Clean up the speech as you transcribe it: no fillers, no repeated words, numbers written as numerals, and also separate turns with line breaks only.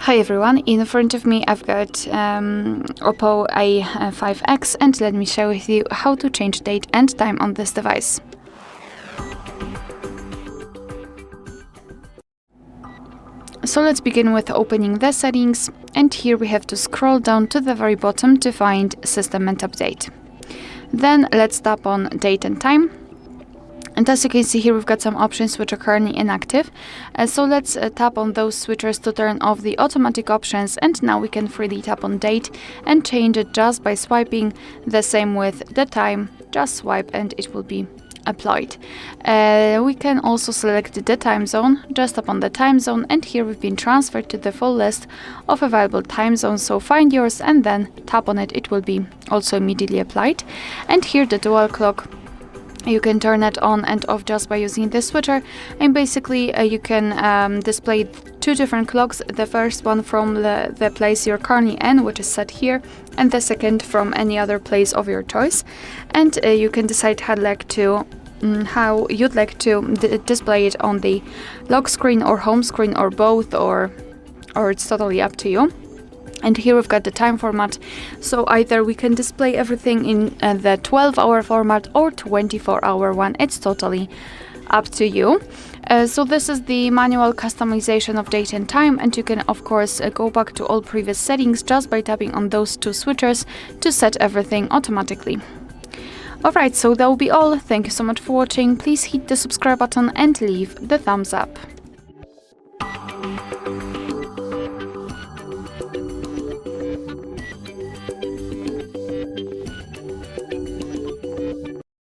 Hi everyone, in front of me I've got OPPO A5x, and let me share with you how to change date and time on this device. So let's begin with opening the settings, and here we have to scroll down to the very bottom to find System and Update. Then let's tap on Date and Time. And as you can see here, we've got some options which are currently inactive. So let's tap on those switchers to turn off the automatic options, and now we can freely tap on date and change it just by swiping. The same with the time, just swipe and it will be applied. We can also select the time zone, just tap on the time zone, and here we've been transferred to the full list of available time zones. So find yours and then tap on it, it will be also immediately applied. And here the dual clock, you can turn it on and off just by using this switcher, and basically you can display two different clocks. The first one from the place you're currently in, which is set here, and the second from any other place of your choice. And you can decide how you'd like to display it on the lock screen or home screen or both, or it's totally up to you. And here we've got the time format, so either we can display everything in the 12-hour format or 24-hour one. It's totally up to you. So this is the manual customization of date and time, and you can of course go back to all previous settings just by tapping on those two switchers to set everything automatically. Alright, so that will be all. Thank you so much for watching. Please hit the subscribe button and leave the thumbs up.